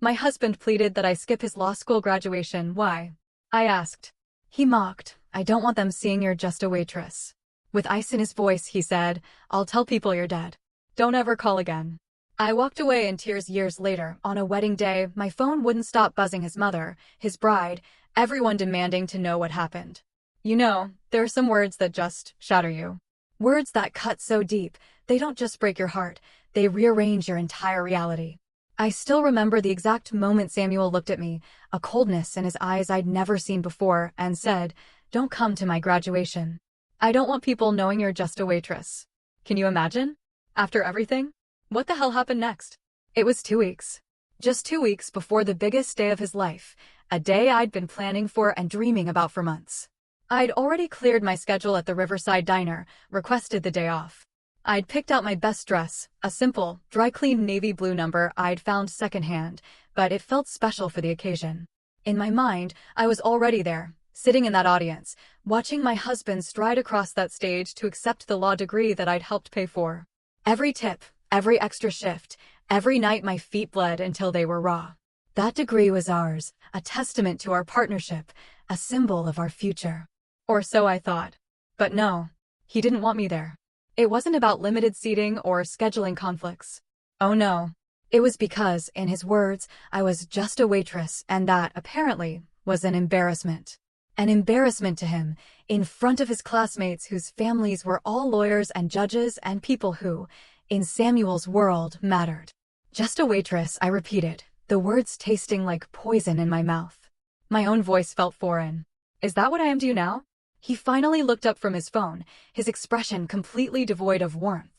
My husband pleaded that I skip his law school graduation. Why? I asked. He mocked. I don't want them seeing you're just a waitress. With ice in his voice, he said, I'll tell people you're dead. Don't ever call again. I walked away in tears. Years later, on a wedding day, my phone wouldn't stop buzzing. His mother, his bride, everyone demanding to know what happened. You know, there are some words that just shatter you. Words that cut so deep, they don't just break your heart, they rearrange your entire reality. I still remember the exact moment Samuel looked at me, a coldness in his eyes I'd never seen before, and said, Don't come to my graduation. I don't want people knowing you're just a waitress. Can you imagine? After everything? What the hell happened next? It was 2 weeks. Just 2 weeks before the biggest day of his life, a day I'd been planning for and dreaming about for months. I'd already cleared my schedule at the Riverside Diner, requested the day off. I'd picked out my best dress, a simple, dry-clean navy blue number I'd found secondhand, but it felt special for the occasion. In my mind, I was already there, sitting in that audience, watching my husband stride across that stage to accept the law degree that I'd helped pay for. Every tip, every extra shift, every night my feet bled until they were raw. That degree was ours, a testament to our partnership, a symbol of our future. Or so I thought. But no, he didn't want me there. It wasn't about limited seating or scheduling conflicts. Oh no. It was because, in his words, I was just a waitress, and that, apparently, was an embarrassment. An embarrassment to him, in front of his classmates whose families were all lawyers and judges and people who, in Samuel's world, mattered. Just a waitress, I repeated, the words tasting like poison in my mouth. My own voice felt foreign. Is that what I am to you now? He finally looked up from his phone, his expression completely devoid of warmth.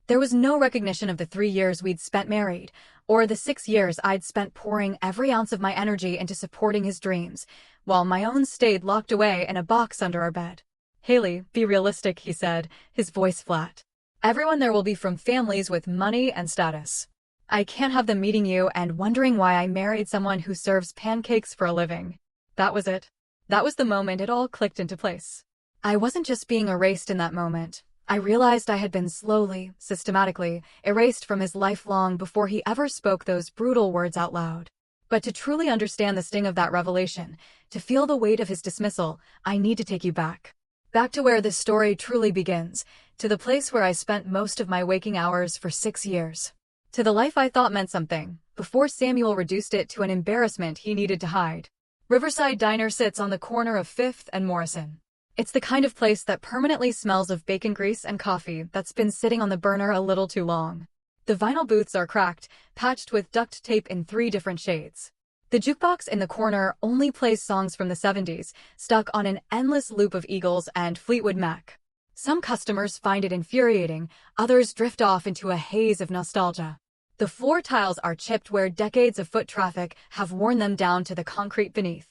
There was no recognition of the 3 years we'd spent married, or the 6 years I'd spent pouring every ounce of my energy into supporting his dreams, while my own stayed locked away in a box under our bed. Haley, be realistic, he said, his voice flat. Everyone there will be from families with money and status. I can't have them meeting you and wondering why I married someone who serves pancakes for a living. That was it. That was the moment it all clicked into place. I wasn't just being erased in that moment. I realized I had been slowly, systematically, erased from his life long before he ever spoke those brutal words out loud. But to truly understand the sting of that revelation, to feel the weight of his dismissal, I need to take you back. Back to where this story truly begins, to the place where I spent most of my waking hours for 6 years. To the life I thought meant something, before Samuel reduced it to an embarrassment he needed to hide. Riverside Diner sits on the corner of 5th and Morrison. It's the kind of place that permanently smells of bacon grease and coffee that's been sitting on the burner a little too long. The vinyl booths are cracked, patched with duct tape in 3 different shades. The jukebox in the corner only plays songs from the 70s, stuck on an endless loop of Eagles and Fleetwood Mac. Some customers find it infuriating, others drift off into a haze of nostalgia. The floor tiles are chipped where decades of foot traffic have worn them down to the concrete beneath.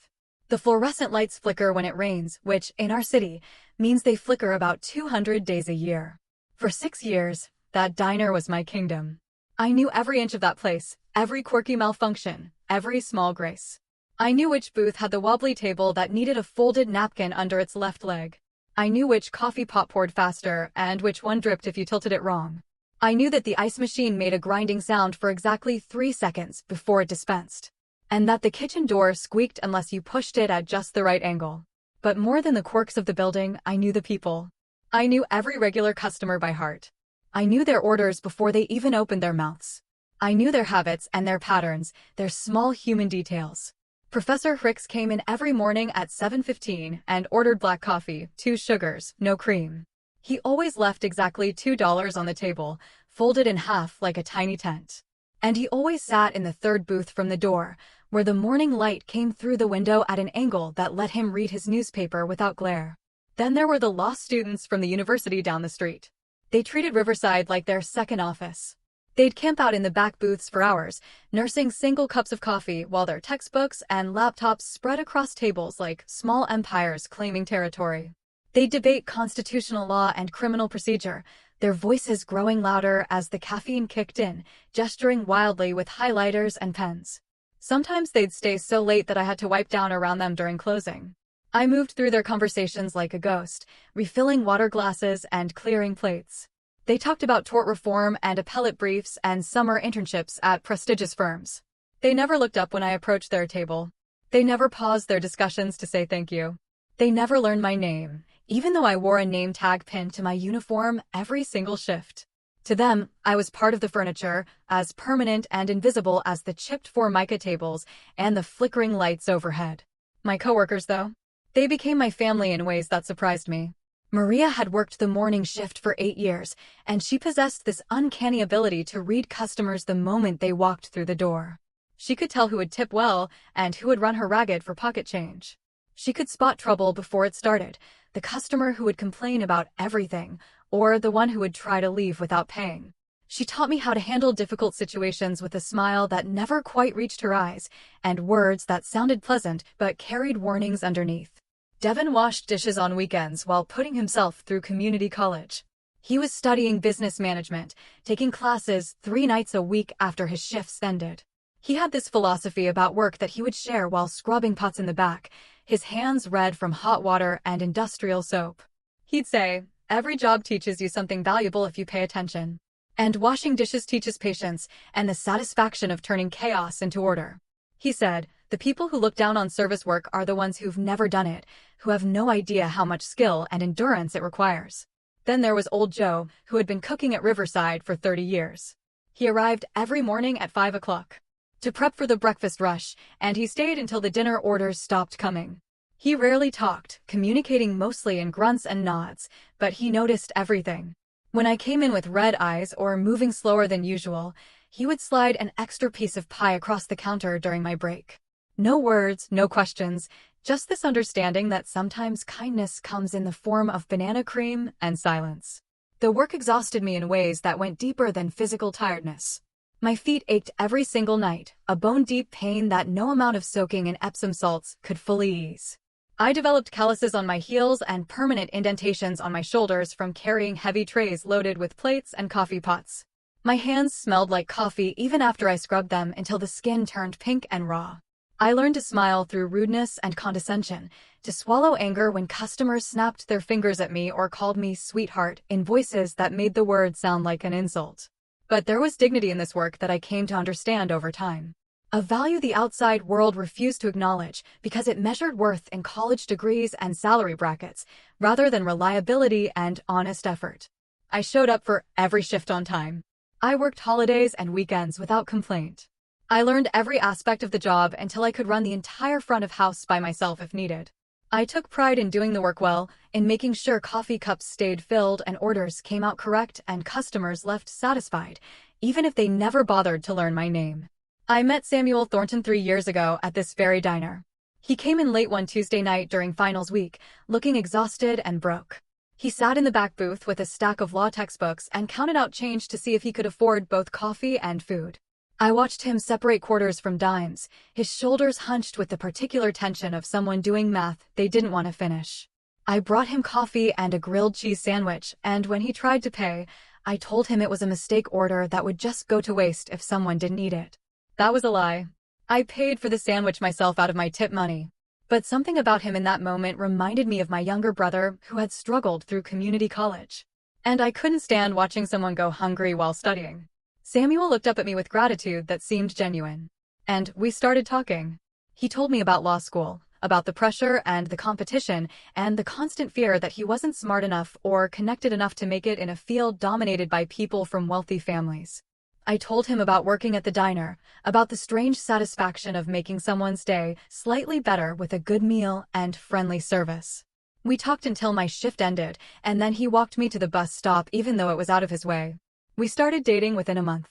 The fluorescent lights flicker when it rains, which, in our city, means they flicker about 200 days a year. For 6 years, that diner was my kingdom. I knew every inch of that place, every quirky malfunction, every small grace. I knew which booth had the wobbly table that needed a folded napkin under its left leg. I knew which coffee pot poured faster and which one dripped if you tilted it wrong. I knew that the ice machine made a grinding sound for exactly 3 seconds before it dispensed, and that the kitchen door squeaked unless you pushed it at just the right angle. But more than the quirks of the building, I knew the people. I knew every regular customer by heart. I knew their orders before they even opened their mouths. I knew their habits and their patterns, their small human details. Professor Hicks came in every morning at 7:15 and ordered black coffee, 2 sugars, no cream. He always left exactly $2 on the table, folded in half like a tiny tent. And he always sat in the 3rd booth from the door, where the morning light came through the window at an angle that let him read his newspaper without glare. Then there were the law students from the university down the street. They treated Riverside like their second office. They'd camp out in the back booths for hours, nursing single cups of coffee while their textbooks and laptops spread across tables like small empires claiming territory. They'd debate constitutional law and criminal procedure, their voices growing louder as the caffeine kicked in, gesturing wildly with highlighters and pens. Sometimes they'd stay so late that I had to wipe down around them during closing. I moved through their conversations like a ghost, refilling water glasses and clearing plates. They talked about tort reform and appellate briefs and summer internships at prestigious firms. They never looked up when I approached their table. They never paused their discussions to say thank you. They never learned my name, even though I wore a name tag pinned to my uniform every single shift. To them, I was part of the furniture, as permanent and invisible as the chipped Formica tables and the flickering lights overhead. My coworkers, though, they became my family in ways that surprised me. Maria had worked the morning shift for 8 years, and she possessed this uncanny ability to read customers the moment they walked through the door. She could tell who would tip well and who would run her ragged for pocket change. She could spot trouble before it started, the customer who would complain about everything, or the one who would try to leave without paying. She taught me how to handle difficult situations with a smile that never quite reached her eyes, and words that sounded pleasant but carried warnings underneath. Devin washed dishes on weekends while putting himself through community college. He was studying business management, taking classes 3 nights a week after his shifts ended. He had this philosophy about work that he would share while scrubbing pots in the back, his hands red from hot water and industrial soap. He'd say, "Every job teaches you something valuable if you pay attention. And washing dishes teaches patience and the satisfaction of turning chaos into order." He said, "The people who look down on service work are the ones who've never done it, who have no idea how much skill and endurance it requires." Then there was old Joe, who had been cooking at Riverside for 30 years. He arrived every morning at 5 o'clock to prep for the breakfast rush, and he stayed until the dinner orders stopped coming. He rarely talked, communicating mostly in grunts and nods, but he noticed everything. When I came in with red eyes or moving slower than usual, he would slide an extra piece of pie across the counter during my break. No words, no questions, just this understanding that sometimes kindness comes in the form of banana cream and silence. The work exhausted me in ways that went deeper than physical tiredness. My feet ached every single night, a bone-deep pain that no amount of soaking in Epsom salts could fully ease. I developed calluses on my heels and permanent indentations on my shoulders from carrying heavy trays loaded with plates and coffee pots. My hands smelled like coffee even after I scrubbed them until the skin turned pink and raw. I learned to smile through rudeness and condescension, to swallow anger when customers snapped their fingers at me or called me sweetheart in voices that made the word sound like an insult. But there was dignity in this work that I came to understand over time. A value the outside world refused to acknowledge because it measured worth in college degrees and salary brackets, rather than reliability and honest effort. I showed up for every shift on time. I worked holidays and weekends without complaint. I learned every aspect of the job until I could run the entire front of house by myself if needed. I took pride in doing the work well, in making sure coffee cups stayed filled and orders came out correct and customers left satisfied, even if they never bothered to learn my name. I met Samuel Thornton 3 years ago at this very diner. He came in late one Tuesday night during finals week, looking exhausted and broke. He sat in the back booth with a stack of law textbooks and counted out change to see if he could afford both coffee and food. I watched him separate quarters from dimes, his shoulders hunched with the particular tension of someone doing math they didn't want to finish. I brought him coffee and a grilled cheese sandwich, and when he tried to pay, I told him it was a mistake order that would just go to waste if someone didn't eat it. That was a lie. I paid for the sandwich myself out of my tip money. But something about him in that moment reminded me of my younger brother who had struggled through community college. And I couldn't stand watching someone go hungry while studying. Samuel looked up at me with gratitude that seemed genuine. And we started talking. He told me about law school, about the pressure and the competition, and the constant fear that he wasn't smart enough or connected enough to make it in a field dominated by people from wealthy families. I told him about working at the diner, about the strange satisfaction of making someone's day slightly better with a good meal and friendly service. We talked until my shift ended, and then he walked me to the bus stop even though it was out of his way. We started dating within a month.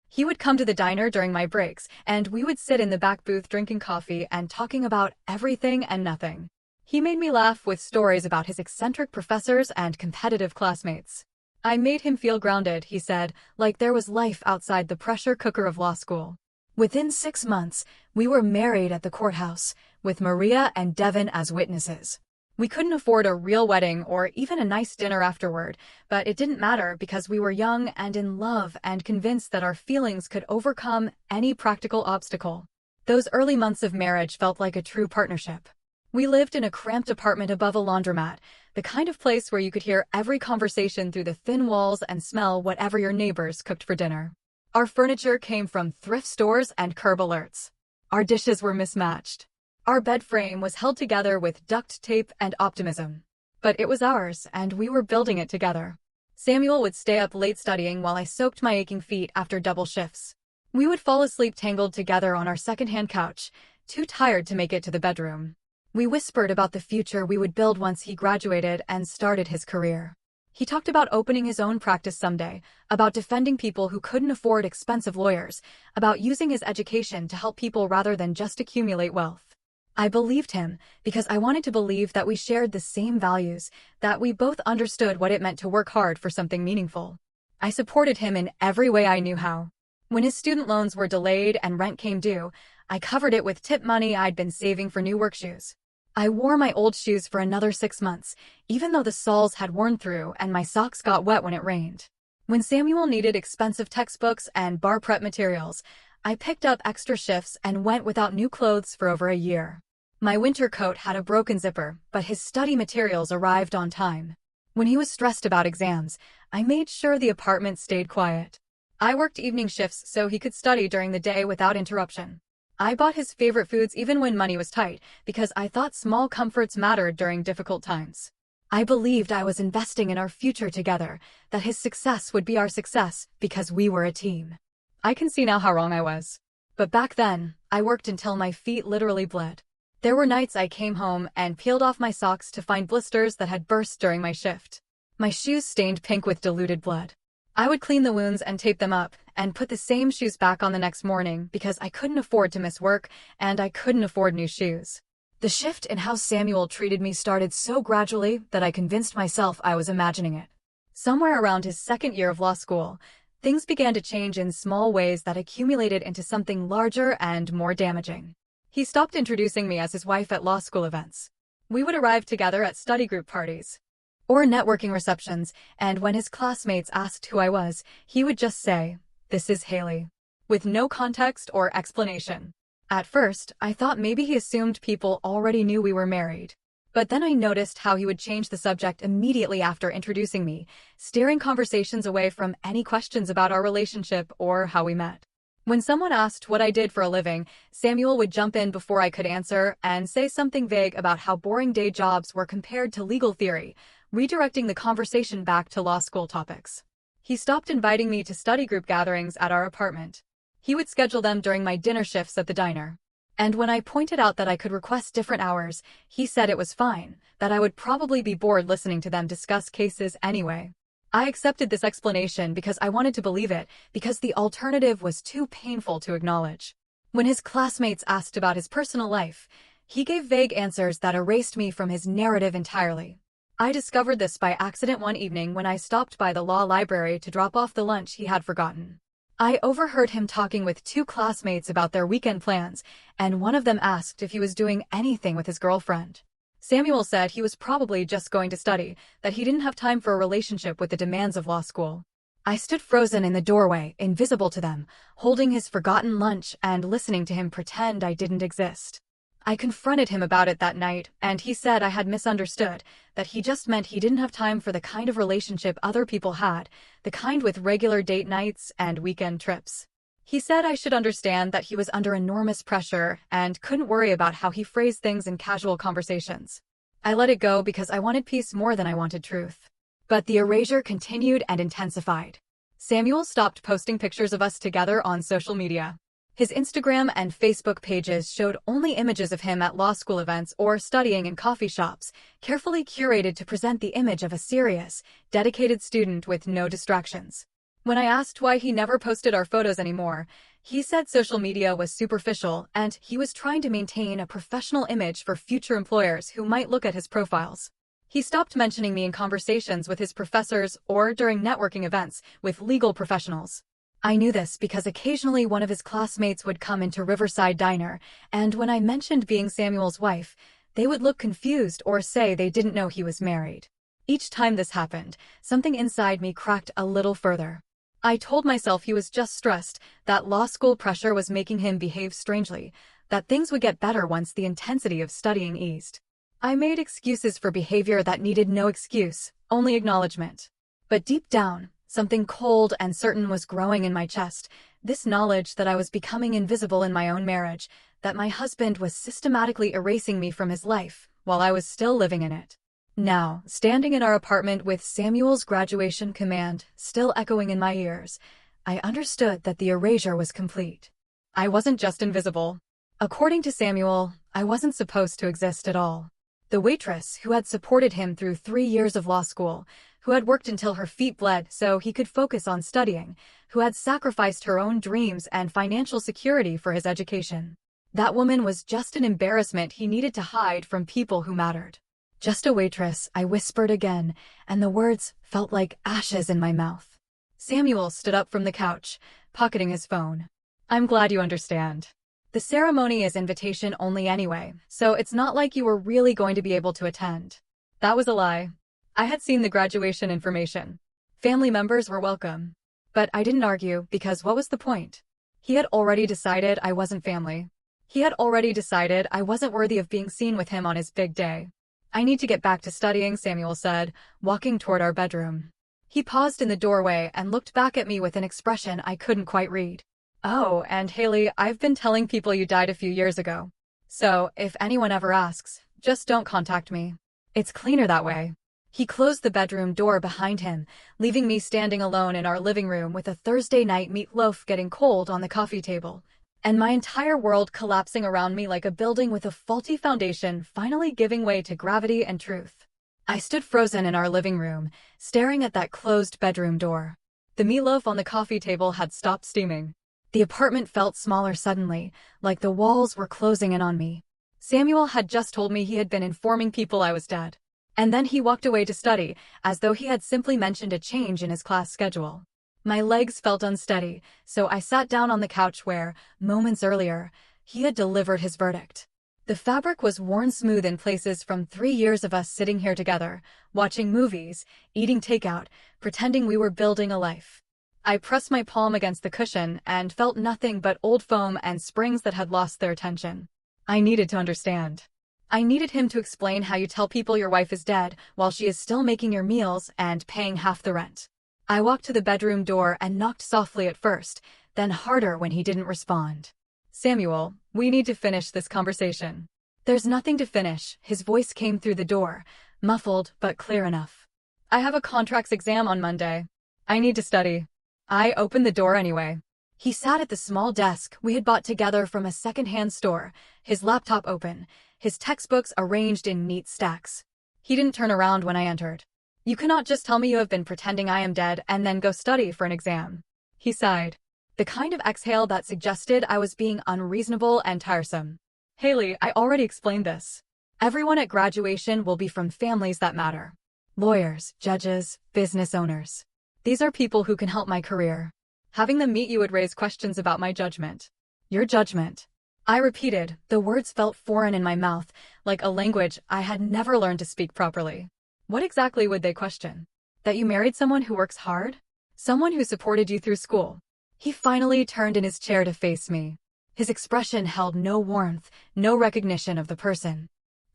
He would come to the diner during my breaks, and we would sit in the back booth drinking coffee and talking about everything and nothing. He made me laugh with stories about his eccentric professors and competitive classmates. I made him feel grounded, he said, like there was life outside the pressure cooker of law school. Within 6 months, we were married at the courthouse, with Maria and Devin as witnesses. We couldn't afford a real wedding or even a nice dinner afterward, but it didn't matter because we were young and in love and convinced that our feelings could overcome any practical obstacle. Those early months of marriage felt like a true partnership. We lived in a cramped apartment above a laundromat, the kind of place where you could hear every conversation through the thin walls and smell whatever your neighbors cooked for dinner. Our furniture came from thrift stores and curb alerts. Our dishes were mismatched. Our bed frame was held together with duct tape and optimism. But it was ours, and we were building it together. Samuel would stay up late studying while I soaked my aching feet after double shifts. We would fall asleep tangled together on our secondhand couch, too tired to make it to the bedroom. We whispered about the future we would build once he graduated and started his career. He talked about opening his own practice someday, about defending people who couldn't afford expensive lawyers, about using his education to help people rather than just accumulate wealth. I believed him because I wanted to believe that we shared the same values, that we both understood what it meant to work hard for something meaningful. I supported him in every way I knew how. When his student loans were delayed and rent came due, I covered it with tip money I'd been saving for new work shoes. I wore my old shoes for another 6 months, even though the soles had worn through and my socks got wet when it rained. When Samuel needed expensive textbooks and bar prep materials, I picked up extra shifts and went without new clothes for over a year. My winter coat had a broken zipper, but his study materials arrived on time. When he was stressed about exams, I made sure the apartment stayed quiet. I worked evening shifts so he could study during the day without interruption. I bought his favorite foods even when money was tight, because I thought small comforts mattered during difficult times. I believed I was investing in our future together, that his success would be our success because we were a team. I can see now how wrong I was. But back then, I worked until my feet literally bled. There were nights I came home and peeled off my socks to find blisters that had burst during my shift. My shoes stained pink with diluted blood. I would clean the wounds and tape them up, and put the same shoes back on the next morning because I couldn't afford to miss work, and I couldn't afford new shoes. The shift in how Samuel treated me started so gradually that I convinced myself I was imagining it. Somewhere around his second year of law school, things began to change in small ways that accumulated into something larger and more damaging. He stopped introducing me as his wife at law school events. We would arrive together at study group parties or networking receptions, and when his classmates asked who I was, he would just say, "This is Haley," with no context or explanation. At first, I thought maybe he assumed people already knew we were married. But then I noticed how he would change the subject immediately after introducing me, steering conversations away from any questions about our relationship or how we met. When someone asked what I did for a living, Samuel would jump in before I could answer and say something vague about how boring day jobs were compared to legal theory, redirecting the conversation back to law school topics. He stopped inviting me to study group gatherings at our apartment. He would schedule them during my dinner shifts at the diner. And when I pointed out that I could request different hours, he said it was fine, that I would probably be bored listening to them discuss cases anyway. I accepted this explanation because I wanted to believe it, because the alternative was too painful to acknowledge. When his classmates asked about his personal life, he gave vague answers that erased me from his narrative entirely. I discovered this by accident one evening when I stopped by the law library to drop off the lunch he had forgotten. I overheard him talking with 2 classmates about their weekend plans, and one of them asked if he was doing anything with his girlfriend. Samuel said he was probably just going to study, that he didn't have time for a relationship with the demands of law school. I stood frozen in the doorway, invisible to them, holding his forgotten lunch and listening to him pretend I didn't exist. I confronted him about it that night, and he said I had misunderstood, that he just meant he didn't have time for the kind of relationship other people had, the kind with regular date nights and weekend trips. He said I should understand that he was under enormous pressure and couldn't worry about how he phrased things in casual conversations. I let it go because I wanted peace more than I wanted truth. But the erasure continued and intensified. Samuel stopped posting pictures of us together on social media. His Instagram and Facebook pages showed only images of him at law school events or studying in coffee shops, carefully curated to present the image of a serious, dedicated student with no distractions. When I asked why he never posted our photos anymore, he said social media was superficial and he was trying to maintain a professional image for future employers who might look at his profiles. He stopped mentioning me in conversations with his professors or during networking events with legal professionals. I knew this because occasionally one of his classmates would come into Riverside Diner, and when I mentioned being Samuel's wife, they would look confused or say they didn't know he was married. Each time this happened, something inside me cracked a little further. I told myself he was just stressed, that law school pressure was making him behave strangely, that things would get better once the intensity of studying eased. I made excuses for behavior that needed no excuse, only acknowledgement. But deep down, Something cold and certain was growing in my chest, this knowledge that I was becoming invisible in my own marriage, that my husband was systematically erasing me from his life, while I was still living in it. Now, standing in our apartment with Samuel's graduation command still echoing in my ears, I understood that the erasure was complete. I wasn't just invisible. According to Samuel, I wasn't supposed to exist at all. The waitress who had supported him through 3 years of law school, who had worked until her feet bled so he could focus on studying, who had sacrificed her own dreams and financial security for his education. That woman was just an embarrassment he needed to hide from people who mattered. Just a waitress, I whispered again, and the words felt like ashes in my mouth. Samuel stood up from the couch, pocketing his phone. I'm glad you understand. The ceremony is invitation only anyway, so it's not like you were really going to be able to attend. That was a lie. I had seen the graduation information. Family members were welcome. But I didn't argue because what was the point? He had already decided I wasn't family. He had already decided I wasn't worthy of being seen with him on his big day. I need to get back to studying, Samuel said, walking toward our bedroom. He paused in the doorway and looked back at me with an expression I couldn't quite read. Oh, and Haley, I've been telling people you died a few years ago. So, if anyone ever asks, just don't contact me. It's cleaner that way. He closed the bedroom door behind him, leaving me standing alone in our living room with a Thursday night meatloaf getting cold on the coffee table, and my entire world collapsing around me like a building with a faulty foundation finally giving way to gravity and truth. I stood frozen in our living room, staring at that closed bedroom door. The meatloaf on the coffee table had stopped steaming. The apartment felt smaller suddenly, like the walls were closing in on me. Samuel had just told me he had been informing people I was dead. And then he walked away to study, as though he had simply mentioned a change in his class schedule. My legs felt unsteady, so I sat down on the couch where, moments earlier, he had delivered his verdict. The fabric was worn smooth in places from 3 years of us sitting here together, watching movies, eating takeout, pretending we were building a life. I pressed my palm against the cushion and felt nothing but old foam and springs that had lost their tension. I needed to understand. I needed him to explain how you tell people your wife is dead while she is still making your meals and paying half the rent. I walked to the bedroom door and knocked softly at first, then harder when he didn't respond. Samuel, we need to finish this conversation. There's nothing to finish, his voice came through the door, muffled but clear enough. I have a contracts exam on Monday. I need to study. I opened the door anyway. He sat at the small desk we had bought together from a second-hand store, his laptop open, his textbooks arranged in neat stacks. He didn't turn around when I entered. You cannot just tell me you have been pretending I am dead and then go study for an exam. He sighed. The kind of exhale that suggested I was being unreasonable and tiresome. Haley, I already explained this. Everyone at graduation will be from families that matter. Lawyers, judges, business owners. These are people who can help my career. Having them meet you would raise questions about my judgment. Your judgment. I repeated, the words felt foreign in my mouth, like a language I had never learned to speak properly. What exactly would they question? That you married someone who works hard? Someone who supported you through school? He finally turned in his chair to face me. His expression held no warmth, no recognition of the person.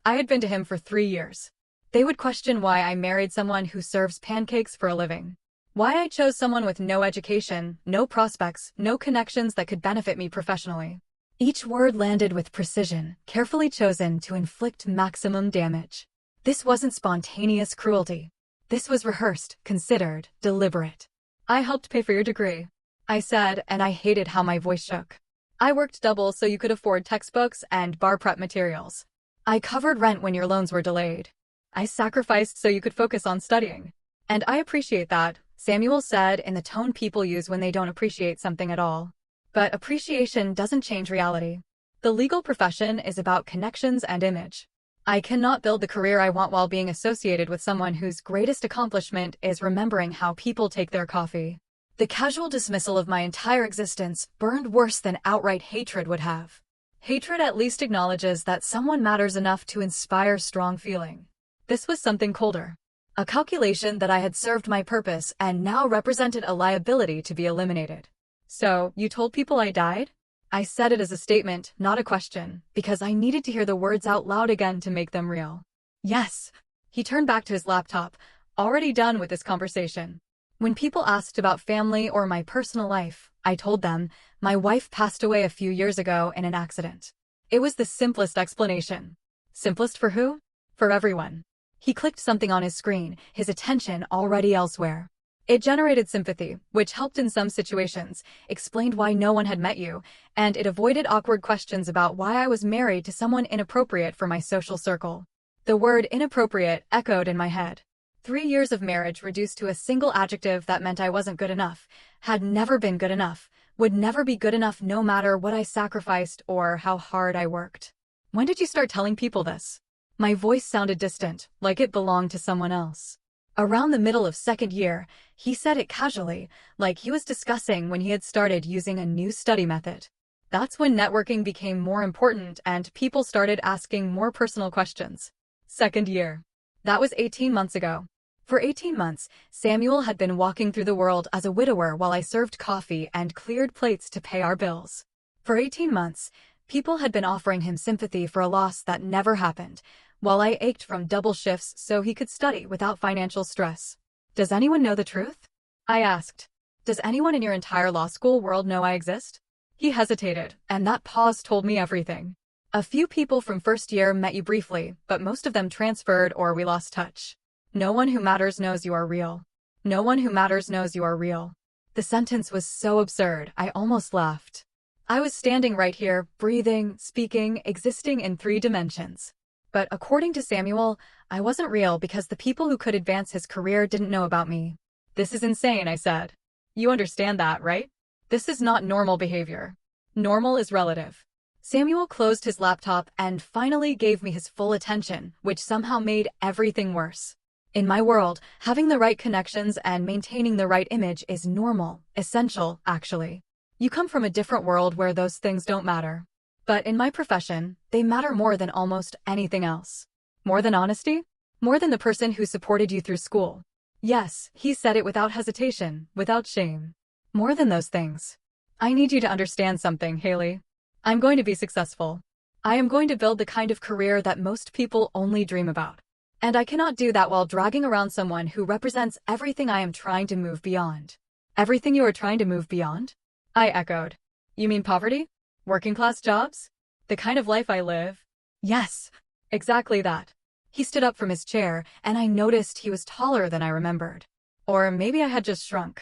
I had been to him for 3 years. They would question why I married someone who serves pancakes for a living. Why I chose someone with no education, no prospects, no connections that could benefit me professionally. Each word landed with precision, carefully chosen to inflict maximum damage. This wasn't spontaneous cruelty. This was rehearsed, considered, deliberate. I helped pay for your degree, I said, and I hated how my voice shook. I worked double so you could afford textbooks and bar prep materials. I covered rent when your loans were delayed. I sacrificed so you could focus on studying. And I appreciate that, Samuel said in the tone people use when they don't appreciate something at all. But appreciation doesn't change reality. The legal profession is about connections and image. I cannot build the career I want while being associated with someone whose greatest accomplishment is remembering how people take their coffee. The casual dismissal of my entire existence burned worse than outright hatred would have. Hatred at least acknowledges that someone matters enough to inspire strong feeling. This was something colder. A calculation that I had served my purpose and now represented a liability to be eliminated. So, you told people I died? I said it as a statement, not a question, because I needed to hear the words out loud again to make them real. Yes. He turned back to his laptop, already done with this conversation. When people asked about family or my personal life, I told them, my wife passed away a few years ago in an accident. It was the simplest explanation. Simplest for who? For everyone. He clicked something on his screen, his attention already elsewhere. It generated sympathy, which helped in some situations, explained why no one had met you, and it avoided awkward questions about why I was married to someone inappropriate for my social circle. The word inappropriate echoed in my head. 3 years of marriage reduced to a single adjective that meant I wasn't good enough, had never been good enough, would never be good enough no matter what I sacrificed or how hard I worked. When did you start telling people this? My voice sounded distant, like it belonged to someone else. Around the middle of second year, he said it casually, like he was discussing when he had started using a new study method. That's when networking became more important and people started asking more personal questions. Second year. That was 18 months ago. For 18 months, Samuel had been walking through the world as a widower while I served coffee and cleared plates to pay our bills. For 18 months, people had been offering him sympathy for a loss that never happened, while I ached from double shifts so he could study without financial stress. Does anyone know the truth? I asked. Does anyone in your entire law school world know I exist? He hesitated, and that pause told me everything. A few people from first year met you briefly, but most of them transferred or we lost touch. No one who matters knows you are real. No one who matters knows you are real. The sentence was so absurd, I almost laughed. I was standing right here, breathing, speaking, existing in 3 dimensions. But according to Samuel, I wasn't real because the people who could advance his career didn't know about me. This is insane, I said. You understand that, right? This is not normal behavior. Normal is relative. Samuel closed his laptop and finally gave me his full attention, which somehow made everything worse. In my world, having the right connections and maintaining the right image is normal, essential, actually. You come from a different world where those things don't matter. But in my profession, they matter more than almost anything else. More than honesty? More than the person who supported you through school. Yes, he said it without hesitation, without shame. More than those things. I need you to understand something, Haley. I'm going to be successful. I am going to build the kind of career that most people only dream about. And I cannot do that while dragging around someone who represents everything I am trying to move beyond. Everything you are trying to move beyond? I echoed. You mean poverty? Working class jobs? The kind of life I live? Yes, exactly that. He stood up from his chair, and I noticed he was taller than I remembered. Or maybe I had just shrunk.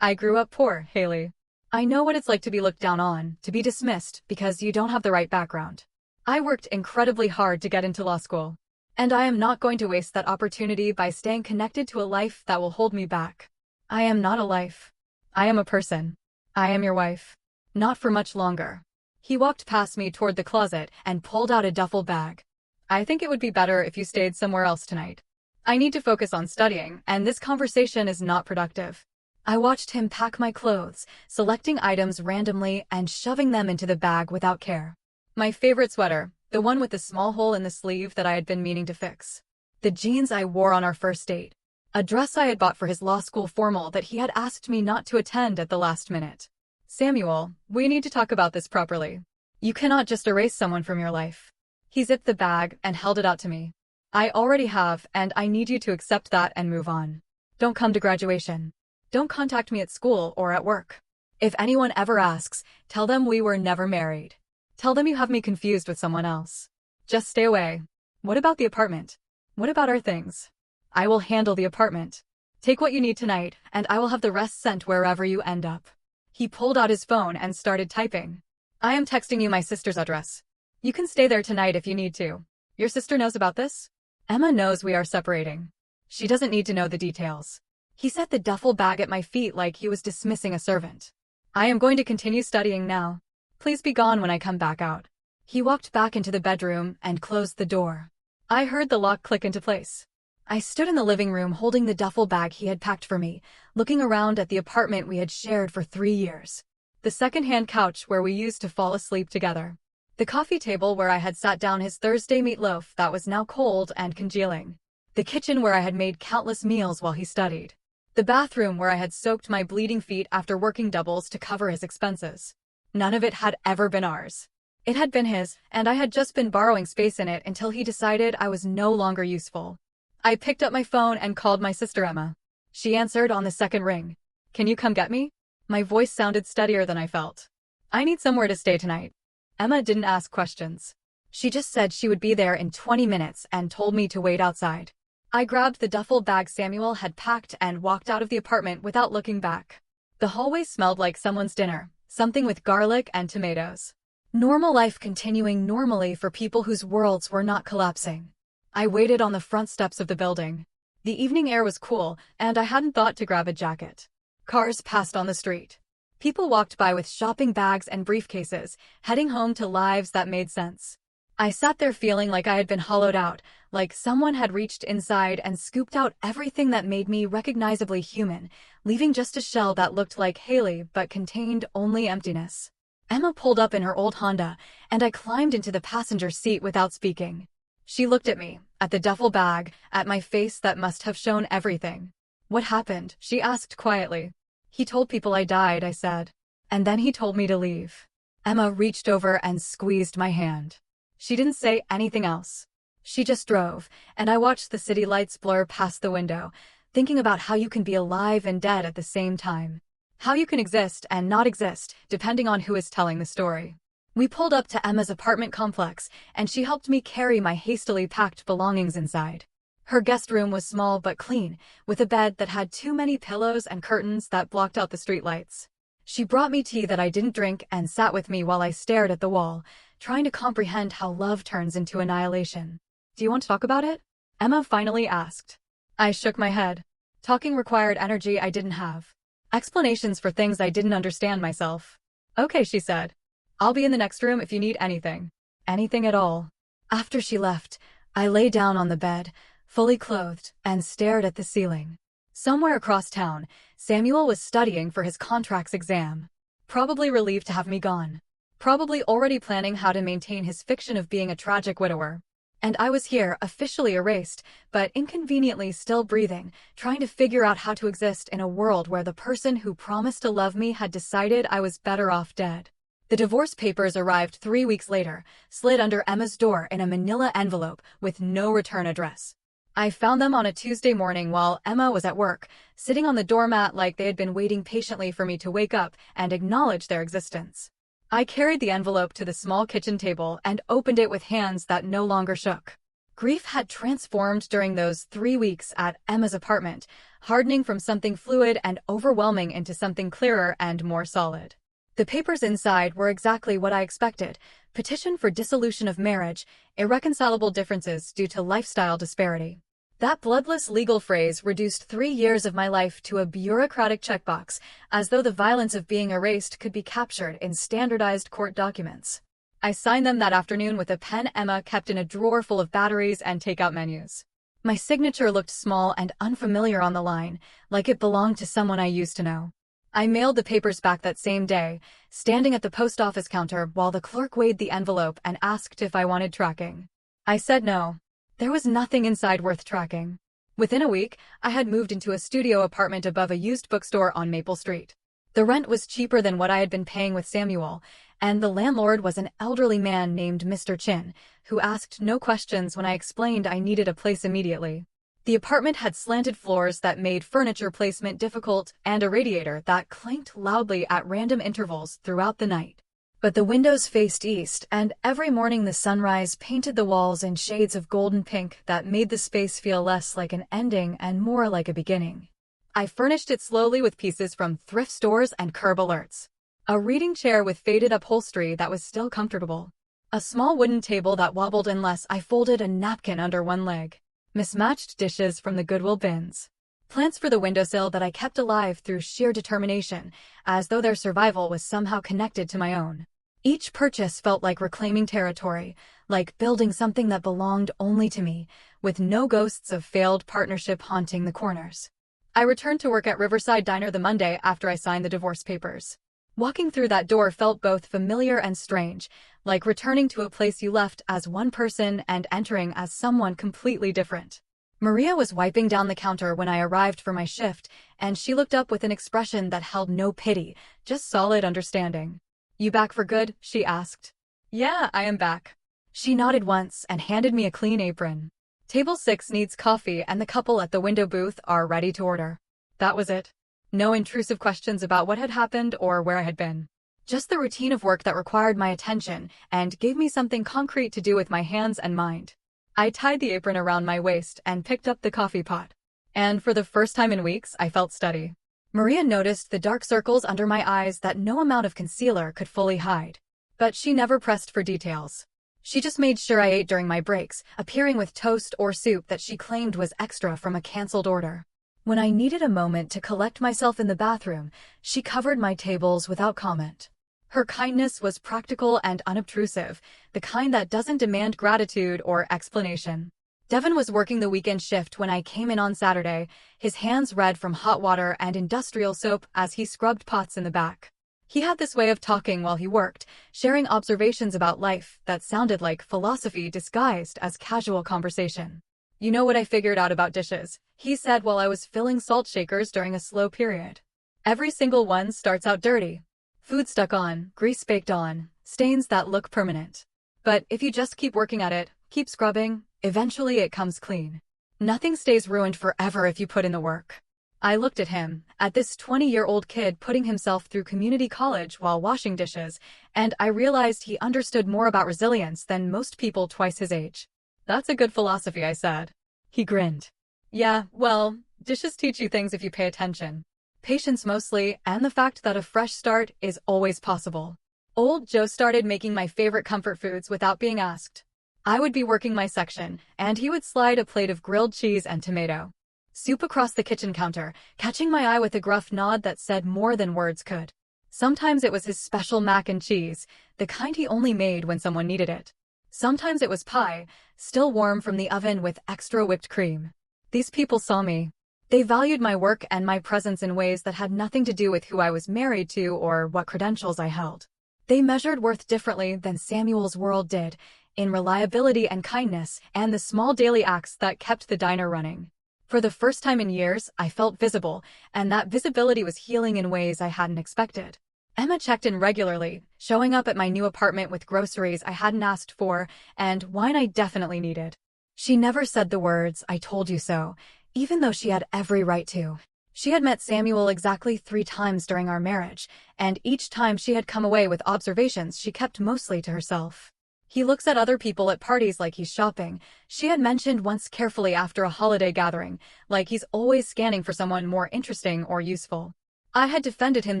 I grew up poor, Haley. I know what it's like to be looked down on, to be dismissed because you don't have the right background. I worked incredibly hard to get into law school. And I am not going to waste that opportunity by staying connected to a life that will hold me back. I am not a life. I am a person. I am your wife. Not for much longer. He walked past me toward the closet and pulled out a duffel bag. I think it would be better if you stayed somewhere else tonight. I need to focus on studying, and this conversation is not productive. I watched him pack my clothes, selecting items randomly and shoving them into the bag without care. My favorite sweater, the one with the small hole in the sleeve that I had been meaning to fix. The jeans I wore on our first date. A dress I had bought for his law school formal that he had asked me not to attend at the last minute. Samuel, we need to talk about this properly. You cannot just erase someone from your life. He zipped the bag and held it out to me. I already have, and I need you to accept that and move on. Don't come to graduation. Don't contact me at school or at work. If anyone ever asks, tell them we were never married. Tell them you have me confused with someone else. Just stay away. What about the apartment? What about our things? I will handle the apartment. Take what you need tonight, and I will have the rest sent wherever you end up. He pulled out his phone and started typing. I am texting you my sister's address. You can stay there tonight if you need to. Your sister knows about this? Emma knows we are separating. She doesn't need to know the details. He set the duffel bag at my feet like he was dismissing a servant. I am going to continue studying now. Please be gone when I come back out. He walked back into the bedroom and closed the door. I heard the lock click into place. I stood in the living room holding the duffel bag he had packed for me, looking around at the apartment we had shared for 3 years. The second-hand couch where we used to fall asleep together. The coffee table where I had sat down his Thursday meatloaf that was now cold and congealing. The kitchen where I had made countless meals while he studied. The bathroom where I had soaked my bleeding feet after working doubles to cover his expenses. None of it had ever been ours. It had been his, and I had just been borrowing space in it until he decided I was no longer useful. I picked up my phone and called my sister Emma. She answered on the second ring. Can you come get me? My voice sounded steadier than I felt. I need somewhere to stay tonight. Emma didn't ask questions. She just said she would be there in 20 minutes and told me to wait outside. I grabbed the duffel bag Samuel had packed and walked out of the apartment without looking back. The hallway smelled like someone's dinner, something with garlic and tomatoes. Normal life continuing normally for people whose worlds were not collapsing. I waited on the front steps of the building. The evening air was cool, and I hadn't thought to grab a jacket. Cars passed on the street. People walked by with shopping bags and briefcases, heading home to lives that made sense. I sat there feeling like I had been hollowed out, like someone had reached inside and scooped out everything that made me recognizably human, leaving just a shell that looked like Haley but contained only emptiness. Emma pulled up in her old Honda, and I climbed into the passenger seat without speaking. She looked at me, at the duffel bag, at my face that must have shown everything. What happened? She asked quietly. He told people I died, I said. And then he told me to leave. Emma reached over and squeezed my hand. She didn't say anything else. She just drove, and I watched the city lights blur past the window, thinking about how you can be alive and dead at the same time. How you can exist and not exist, depending on who is telling the story. We pulled up to Emma's apartment complex, and she helped me carry my hastily packed belongings inside. Her guest room was small but clean, with a bed that had too many pillows and curtains that blocked out the streetlights. She brought me tea that I didn't drink and sat with me while I stared at the wall, trying to comprehend how love turns into annihilation. Do you want to talk about it? Emma finally asked. I shook my head. Talking required energy I didn't have. Explanations for things I didn't understand myself. Okay, she said. I'll be in the next room if you need anything. Anything at all. After she left, I lay down on the bed, fully clothed, and stared at the ceiling. Somewhere across town, Samuel was studying for his contracts exam. Probably relieved to have me gone. Probably already planning how to maintain his fiction of being a tragic widower. And I was here, officially erased, but inconveniently still breathing, trying to figure out how to exist in a world where the person who promised to love me had decided I was better off dead. The divorce papers arrived 3 weeks later, slid under Emma's door in a manila envelope with no return address. I found them on a Tuesday morning while Emma was at work, sitting on the doormat like they had been waiting patiently for me to wake up and acknowledge their existence. I carried the envelope to the small kitchen table and opened it with hands that no longer shook. Grief had transformed during those 3 weeks at Emma's apartment, hardening from something fluid and overwhelming into something clearer and more solid. The papers inside were exactly what I expected: petition for dissolution of marriage, irreconcilable differences due to lifestyle disparity. That bloodless legal phrase reduced 3 years of my life to a bureaucratic checkbox, as though the violence of being erased could be captured in standardized court documents. I signed them that afternoon with a pen Emma kept in a drawer full of batteries and takeout menus. My signature looked small and unfamiliar on the line, like it belonged to someone I used to know. I mailed the papers back that same day, standing at the post office counter while the clerk weighed the envelope and asked if I wanted tracking. I said no. There was nothing inside worth tracking. Within a week, I had moved into a studio apartment above a used bookstore on Maple Street. The rent was cheaper than what I had been paying with Samuel, and the landlord was an elderly man named Mr. Chin, who asked no questions when I explained I needed a place immediately. The apartment had slanted floors that made furniture placement difficult and a radiator that clanked loudly at random intervals throughout the night. But the windows faced east, and every morning the sunrise painted the walls in shades of golden pink that made the space feel less like an ending and more like a beginning. I furnished it slowly with pieces from thrift stores and curb alerts. A reading chair with faded upholstery that was still comfortable. A small wooden table that wobbled unless I folded a napkin under one leg. Mismatched dishes from the Goodwill bins. Plants for the windowsill that I kept alive through sheer determination, as though their survival was somehow connected to my own. Each purchase felt like reclaiming territory, like building something that belonged only to me, with no ghosts of failed partnership haunting the corners. I returned to work at Riverside Diner the Monday after I signed the divorce papers. Walking through that door felt both familiar and strange, like returning to a place you left as one person and entering as someone completely different. Maria was wiping down the counter when I arrived for my shift, and she looked up with an expression that held no pity, just solid understanding. "You back for good?" she asked. "Yeah, I am back." She nodded once and handed me a clean apron. "Table 6 needs coffee and the couple at the window booth are ready to order." That was it. No intrusive questions about what had happened or where I had been. Just the routine of work that required my attention and gave me something concrete to do with my hands and mind. I tied the apron around my waist and picked up the coffee pot. And for the first time in weeks, I felt steady. Maria noticed the dark circles under my eyes that no amount of concealer could fully hide. But she never pressed for details. She just made sure I ate during my breaks, appearing with toast or soup that she claimed was extra from a canceled order. When I needed a moment to collect myself in the bathroom, she covered my tables without comment. Her kindness was practical and unobtrusive, the kind that doesn't demand gratitude or explanation. Devin was working the weekend shift when I came in on Saturday, his hands red from hot water and industrial soap as he scrubbed pots in the back. He had this way of talking while he worked, sharing observations about life that sounded like philosophy disguised as casual conversation. "You know what I figured out about dishes," he said while I was filling salt shakers during a slow period. "Every single one starts out dirty. Food stuck on, grease baked on, stains that look permanent. But if you just keep working at it, keep scrubbing, eventually it comes clean. Nothing stays ruined forever if you put in the work." I looked at him, at this 20-year-old kid putting himself through community college while washing dishes, and I realized he understood more about resilience than most people twice his age. "That's a good philosophy," I said. He grinned. "Yeah, well, dishes teach you things if you pay attention. Patience mostly, and the fact that a fresh start is always possible." Old Joe started making my favorite comfort foods without being asked. I would be working my section, and he would slide a plate of grilled cheese and tomato soup across the kitchen counter, catching my eye with a gruff nod that said more than words could. Sometimes it was his special mac and cheese, the kind he only made when someone needed it. Sometimes it was pie, still warm from the oven with extra whipped cream. These people saw me. They valued my work and my presence in ways that had nothing to do with who I was married to or what credentials I held. They measured worth differently than Samuel's world did, in reliability and kindness, and the small daily acts that kept the diner running. For the first time in years, I felt visible, and that visibility was healing in ways I hadn't expected. Emma checked in regularly, showing up at my new apartment with groceries I hadn't asked for and wine I definitely needed. She never said the words, "I told you so," even though she had every right to. She had met Samuel exactly 3 times during our marriage, and each time she had come away with observations she kept mostly to herself. "He looks at other people at parties like he's shopping," she had mentioned once carefully after a holiday gathering, like he's always scanning for someone more interesting or useful. I had defended him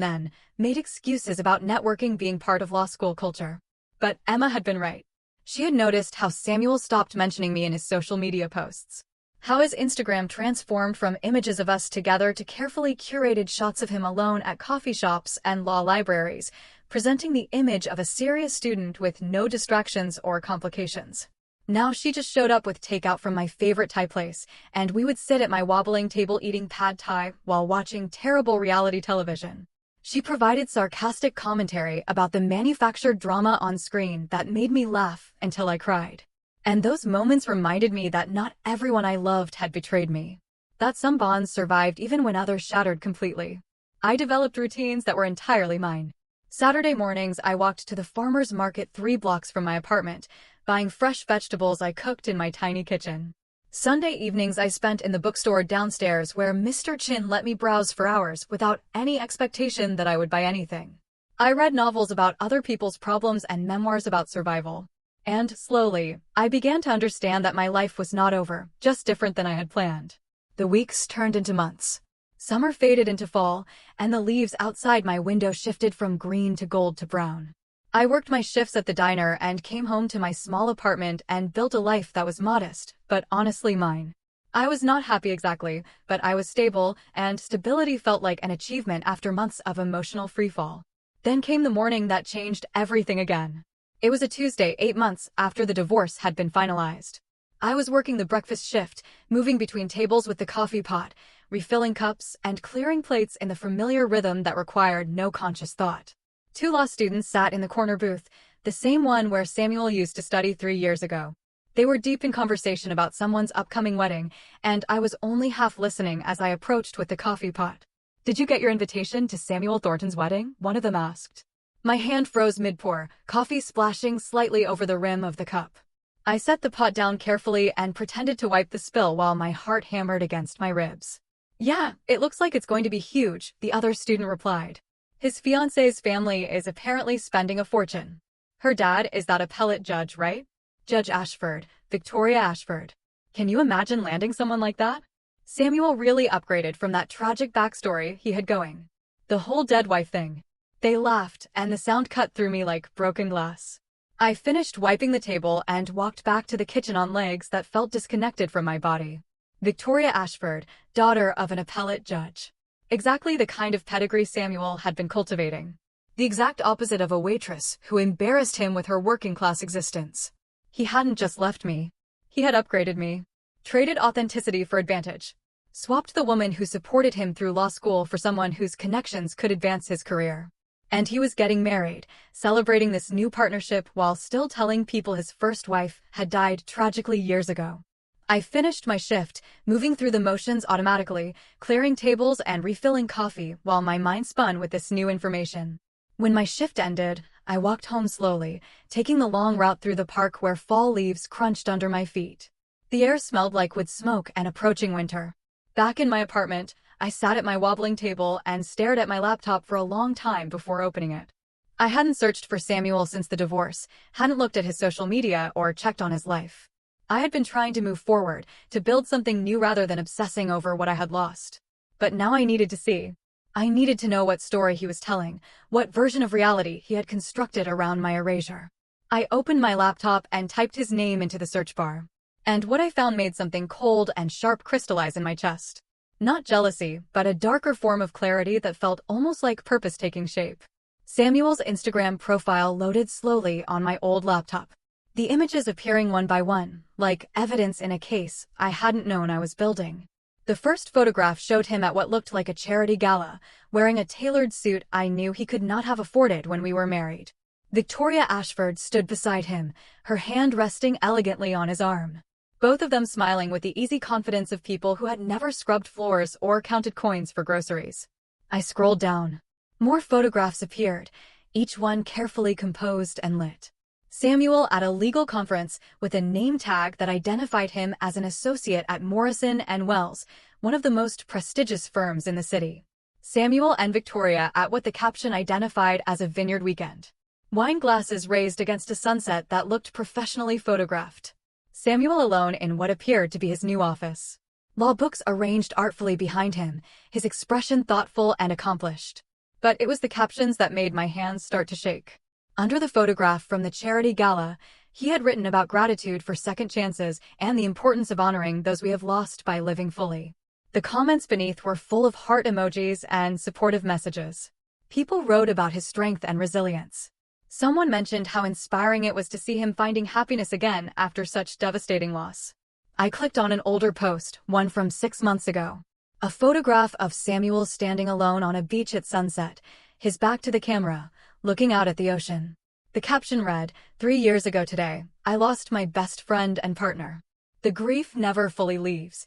then, made excuses about networking being part of law school culture. But Emma had been right. She had noticed how Samuel stopped mentioning me in his social media posts. How his Instagram transformed from images of us together to carefully curated shots of him alone at coffee shops and law libraries, presenting the image of a serious student with no distractions or complications. Now she just showed up with takeout from my favorite Thai place, and we would sit at my wobbling table eating pad Thai while watching terrible reality television. She provided sarcastic commentary about the manufactured drama on screen that made me laugh until I cried. And those moments reminded me that not everyone I loved had betrayed me. That some bonds survived even when others shattered completely. I developed routines that were entirely mine. Saturday mornings I walked to the farmer's market 3 blocks from my apartment, buying fresh vegetables I cooked in my tiny kitchen. Sunday evenings I spent in the bookstore downstairs where Mr. Chin let me browse for hours without any expectation that I would buy anything. I read novels about other people's problems and memoirs about survival. And slowly, I began to understand that my life was not over, just different than I had planned. The weeks turned into months. Summer faded into fall, and the leaves outside my window shifted from green to gold to brown. I worked my shifts at the diner and came home to my small apartment and built a life that was modest, but honestly mine. I was not happy exactly, but I was stable, and stability felt like an achievement after months of emotional freefall. Then came the morning that changed everything again. It was a Tuesday 8 months after the divorce had been finalized. I was working the breakfast shift, moving between tables with the coffee pot, refilling cups, and clearing plates in the familiar rhythm that required no conscious thought. 2 law students sat in the corner booth, the same one where Samuel used to study 3 years ago. They were deep in conversation about someone's upcoming wedding, and I was only half listening as I approached with the coffee pot. "Did you get your invitation to Samuel Thornton's wedding?" one of them asked. My hand froze mid-pour, coffee splashing slightly over the rim of the cup. I set the pot down carefully and pretended to wipe the spill while my heart hammered against my ribs. Yeah, it looks like it's going to be huge, the other student replied. His fiancée's family is apparently spending a fortune. Her dad is that appellate judge, right? Judge Ashford, Victoria Ashford. Can you imagine landing someone like that? Samuel really upgraded from that tragic backstory he had going. The whole dead wife thing. They laughed, and the sound cut through me like broken glass. I finished wiping the table and walked back to the kitchen on legs that felt disconnected from my body. Victoria Ashford, daughter of an appellate judge. Exactly the kind of pedigree Samuel had been cultivating. The exact opposite of a waitress who embarrassed him with her working-class existence. He hadn't just left me. He had upgraded me. Traded authenticity for advantage. Swapped the woman who supported him through law school for someone whose connections could advance his career. And he was getting married, celebrating this new partnership while still telling people his first wife had died tragically years ago. I finished my shift, moving through the motions automatically, clearing tables and refilling coffee while my mind spun with this new information. When my shift ended, I walked home slowly, taking the long route through the park where fall leaves crunched under my feet. The air smelled like wood smoke and approaching winter. Back in my apartment, I sat at my wobbling table and stared at my laptop for a long time before opening it. I hadn't searched for Samuel since the divorce, hadn't looked at his social media or checked on his life. I had been trying to move forward, to build something new rather than obsessing over what I had lost. But now I needed to see. I needed to know what story he was telling, what version of reality he had constructed around my erasure. I opened my laptop and typed his name into the search bar. And what I found made something cold and sharp crystallize in my chest. Not jealousy, but a darker form of clarity that felt almost like purpose taking shape. Samuel's Instagram profile loaded slowly on my old laptop. The images appearing one by one, like evidence in a case I hadn't known I was building. The first photograph showed him at what looked like a charity gala, wearing a tailored suit I knew he could not have afforded when we were married. Victoria Ashford stood beside him, her hand resting elegantly on his arm. Both of them smiling with the easy confidence of people who had never scrubbed floors or counted coins for groceries. I scrolled down. More photographs appeared, each one carefully composed and lit. Samuel at a legal conference with a name tag that identified him as an associate at Morrison & Wells, one of the most prestigious firms in the city. Samuel and Victoria at what the caption identified as a vineyard weekend. Wine glasses raised against a sunset that looked professionally photographed. Samuel alone in what appeared to be his new office. Law books arranged artfully behind him, his expression thoughtful and accomplished. But it was the captions that made my hands start to shake. Under the photograph from the charity gala, he had written about gratitude for second chances and the importance of honoring those we have lost by living fully. The comments beneath were full of heart emojis and supportive messages. People wrote about his strength and resilience. Someone mentioned how inspiring it was to see him finding happiness again after such devastating loss. I clicked on an older post, one from 6 months ago. A photograph of Samuel standing alone on a beach at sunset, his back to the camera, looking out at the ocean. The caption read, 3 years ago today, I lost my best friend and partner. The grief never fully leaves.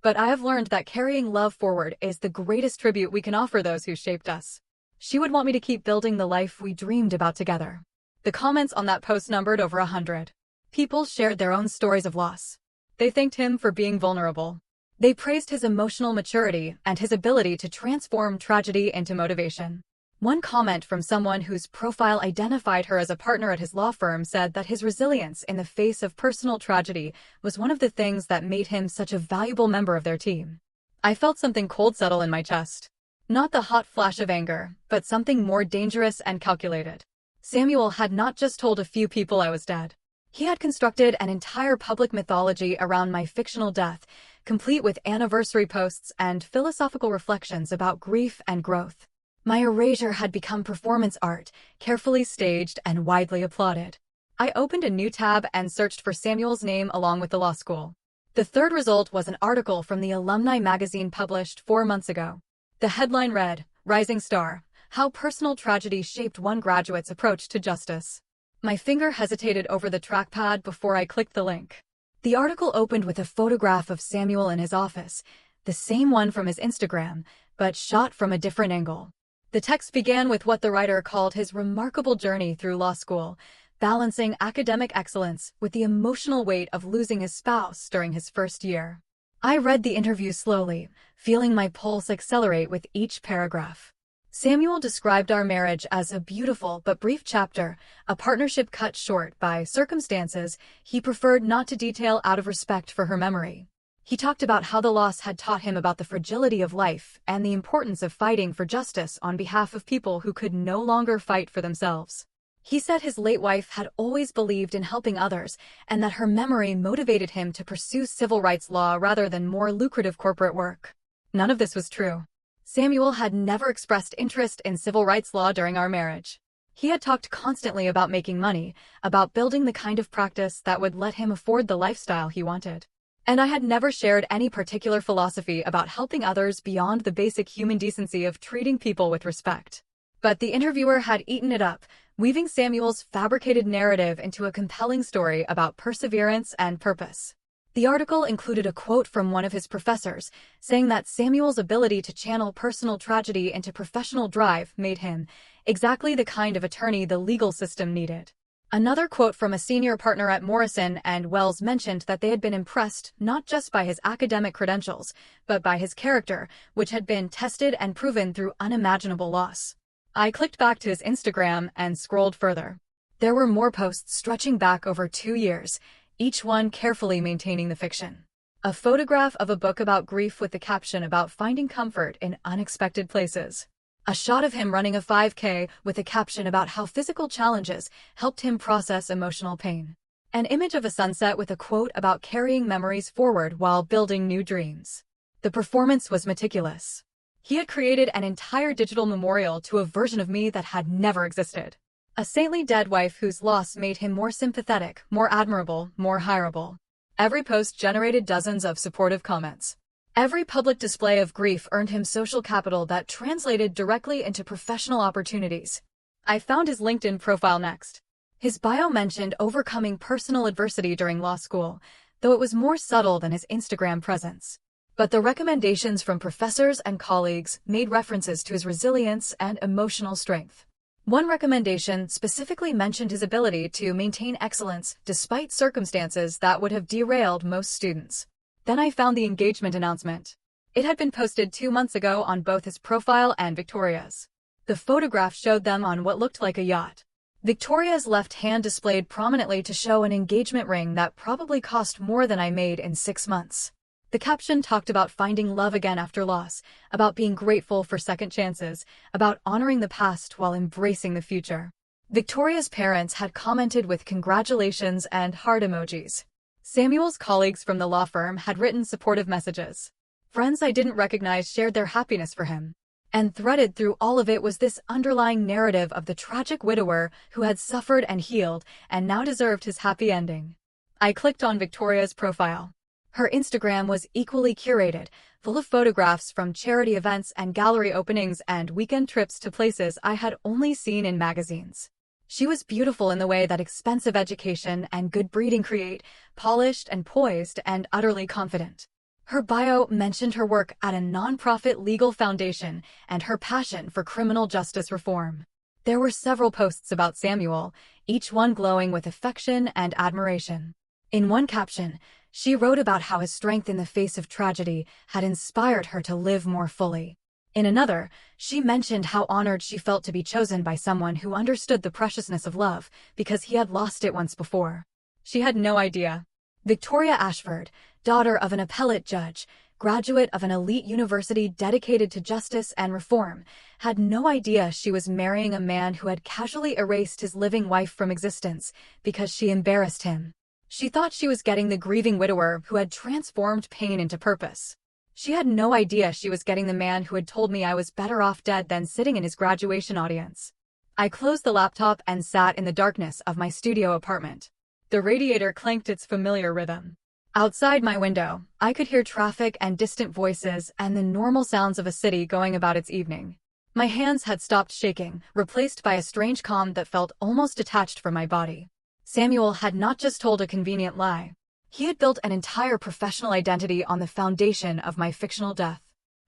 But I have learned that carrying love forward is the greatest tribute we can offer those who shaped us. She would want me to keep building the life we dreamed about together. The comments on that post numbered over 100. People shared their own stories of loss. They thanked him for being vulnerable. They praised his emotional maturity and his ability to transform tragedy into motivation. One comment from someone whose profile identified her as a partner at his law firm said that his resilience in the face of personal tragedy was one of the things that made him such a valuable member of their team. I felt something cold settle in my chest. Not the hot flash of anger, but something more dangerous and calculated. Samuel had not just told a few people I was dead. He had constructed an entire public mythology around my fictional death, complete with anniversary posts and philosophical reflections about grief and growth. My erasure had become performance art, carefully staged and widely applauded. I opened a new tab and searched for Samuel's name along with the law school. The third result was an article from the Alumni magazine published 4 months ago. The headline read, Rising Star, How Personal Tragedy Shaped One Graduate's Approach to Justice. My finger hesitated over the trackpad before I clicked the link. The article opened with a photograph of Samuel in his office, the same one from his Instagram, but shot from a different angle. The text began with what the writer called his remarkable journey through law school, balancing academic excellence with the emotional weight of losing his spouse during his first year. I read the interview slowly, feeling my pulse accelerate with each paragraph. Samuel described our marriage as a beautiful but brief chapter, a partnership cut short by circumstances he preferred not to detail out of respect for her memory. He talked about how the loss had taught him about the fragility of life and the importance of fighting for justice on behalf of people who could no longer fight for themselves. He said his late wife had always believed in helping others and that her memory motivated him to pursue civil rights law rather than more lucrative corporate work. None of this was true. Samuel had never expressed interest in civil rights law during our marriage. He had talked constantly about making money, about building the kind of practice that would let him afford the lifestyle he wanted. And I had never shared any particular philosophy about helping others beyond the basic human decency of treating people with respect. But the interviewer had eaten it up, weaving Samuel's fabricated narrative into a compelling story about perseverance and purpose. The article included a quote from one of his professors, saying that Samuel's ability to channel personal tragedy into professional drive made him exactly the kind of attorney the legal system needed. Another quote from a senior partner at Morrison & Wells mentioned that they had been impressed not just by his academic credentials, but by his character, which had been tested and proven through unimaginable loss. I clicked back to his Instagram and scrolled further. There were more posts stretching back over 2 years, each one carefully maintaining the fiction. A photograph of a book about grief with the caption about finding comfort in unexpected places. A shot of him running a 5K with a caption about how physical challenges helped him process emotional pain. An image of a sunset with a quote about carrying memories forward while building new dreams. The performance was meticulous. He had created an entire digital memorial to a version of me that had never existed. A saintly dead wife whose loss made him more sympathetic, more admirable, more hireable. Every post generated dozens of supportive comments. Every public display of grief earned him social capital that translated directly into professional opportunities. I found his LinkedIn profile next. His bio mentioned overcoming personal adversity during law school, though it was more subtle than his Instagram presence. But the recommendations from professors and colleagues made references to his resilience and emotional strength. One recommendation specifically mentioned his ability to maintain excellence despite circumstances that would have derailed most students. Then I found the engagement announcement. It had been posted 2 months ago on both his profile and Victoria's. The photograph showed them on what looked like a yacht. Victoria's left hand displayed prominently to show an engagement ring that probably cost more than I made in 6 months. The caption talked about finding love again after loss, about being grateful for second chances, about honoring the past while embracing the future. Victoria's parents had commented with congratulations and heart emojis. Samuel's colleagues from the law firm had written supportive messages. Friends I didn't recognize shared their happiness for him. And threaded through all of it was this underlying narrative of the tragic widower who had suffered and healed and now deserved his happy ending. I clicked on Victoria's profile. Her Instagram was equally curated, full of photographs from charity events and gallery openings and weekend trips to places I had only seen in magazines. She was beautiful in the way that expensive education and good breeding create, polished and poised and utterly confident. Her bio mentioned her work at a nonprofit legal foundation and her passion for criminal justice reform. There were several posts about Samuel, each one glowing with affection and admiration. In one caption, she wrote about how his strength in the face of tragedy had inspired her to live more fully. In another, she mentioned how honored she felt to be chosen by someone who understood the preciousness of love because he had lost it once before. She had no idea. Victoria Ashford, daughter of an appellate judge, graduate of an elite university dedicated to justice and reform, had no idea she was marrying a man who had casually erased his living wife from existence because she embarrassed him. She thought she was getting the grieving widower who had transformed pain into purpose. She had no idea she was getting the man who had told me I was better off dead than sitting in his graduation audience. I closed the laptop and sat in the darkness of my studio apartment. The radiator clanked its familiar rhythm. Outside my window, I could hear traffic and distant voices and the normal sounds of a city going about its evening. My hands had stopped shaking, replaced by a strange calm that felt almost detached from my body. Samuel had not just told a convenient lie. He had built an entire professional identity on the foundation of my fictional death.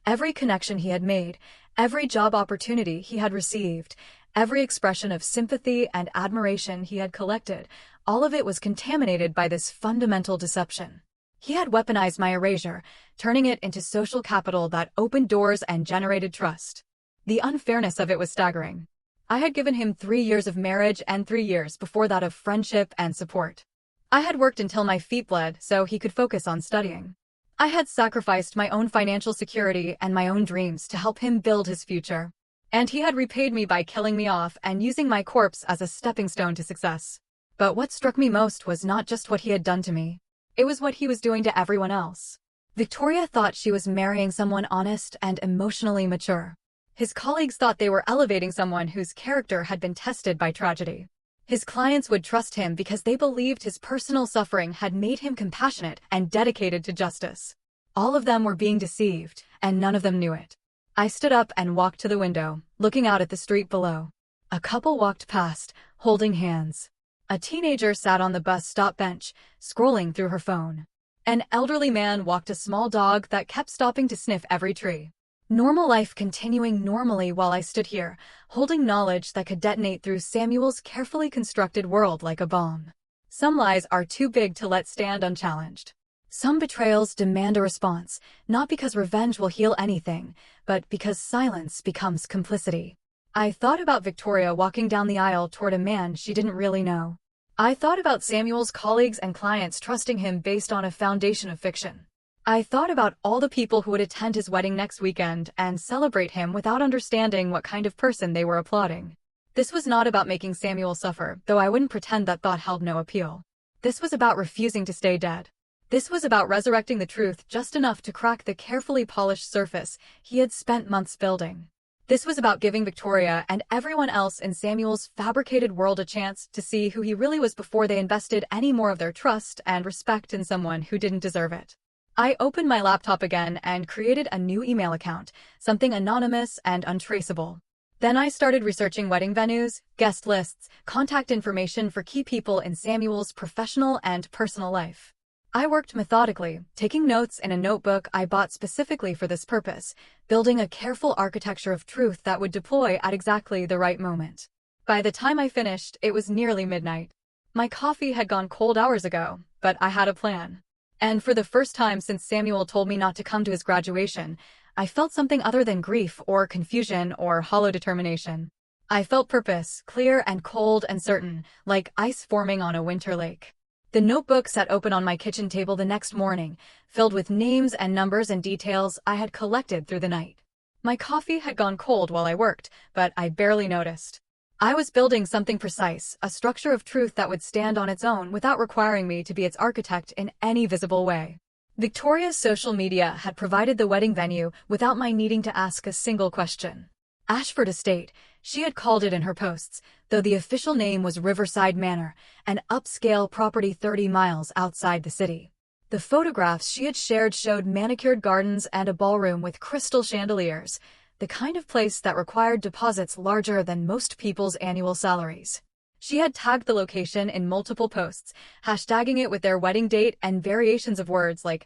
Every connection he had made, every job opportunity he had received, every expression of sympathy and admiration he had collected, all of it was contaminated by this fundamental deception. He had weaponized my erasure, turning it into social capital that opened doors and generated trust. The unfairness of it was staggering. I had given him 3 years of marriage and 3 years before that of friendship and support. I had worked until my feet bled so he could focus on studying. I had sacrificed my own financial security and my own dreams to help him build his future. And he had repaid me by killing me off and using my corpse as a stepping stone to success. But what struck me most was not just what he had done to me. It was what he was doing to everyone else. Victoria thought she was marrying someone honest and emotionally mature. His colleagues thought they were elevating someone whose character had been tested by tragedy. His clients would trust him because they believed his personal suffering had made him compassionate and dedicated to justice. All of them were being deceived, and none of them knew it. I stood up and walked to the window, looking out at the street below. A couple walked past, holding hands. A teenager sat on the bus stop bench, scrolling through her phone. An elderly man walked a small dog that kept stopping to sniff every tree. Normal life continuing normally while I stood here, holding knowledge that could detonate through Samuel's carefully constructed world like a bomb. Some lies are too big to let stand unchallenged. Some betrayals demand a response, not because revenge will heal anything, but because silence becomes complicity. I thought about Victoria walking down the aisle toward a man she didn't really know. I thought about Samuel's colleagues and clients trusting him based on a foundation of fiction. I thought about all the people who would attend his wedding next weekend and celebrate him without understanding what kind of person they were applauding. This was not about making Samuel suffer, though I wouldn't pretend that thought held no appeal. This was about refusing to stay dead. This was about resurrecting the truth just enough to crack the carefully polished surface he had spent months building. This was about giving Victoria and everyone else in Samuel's fabricated world a chance to see who he really was before they invested any more of their trust and respect in someone who didn't deserve it. I opened my laptop again and created a new email account, something anonymous and untraceable. Then I started researching wedding venues, guest lists, contact information for key people in Samuel's professional and personal life. I worked methodically, taking notes in a notebook I bought specifically for this purpose, building a careful architecture of truth that would deploy at exactly the right moment. By the time I finished, it was nearly midnight. My coffee had gone cold hours ago, but I had a plan. And for the first time since Samuel told me not to come to his graduation, I felt something other than grief or confusion or hollow determination. I felt purpose, clear and cold and certain, like ice forming on a winter lake. The notebook sat open on my kitchen table the next morning, filled with names and numbers and details I had collected through the night. My coffee had gone cold while I worked, but I barely noticed. I was building something precise, a structure of truth that would stand on its own without requiring me to be its architect in any visible way. Victoria's social media had provided the wedding venue without my needing to ask a single question. Ashford Estate, she had called it in her posts, though the official name was Riverside Manor, an upscale property 30 miles outside the city. The photographs she had shared showed manicured gardens and a ballroom with crystal chandeliers, the kind of place that required deposits larger than most people's annual salaries. She had tagged the location in multiple posts, hashtagging it with their wedding date and variations of words like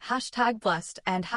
#blessed and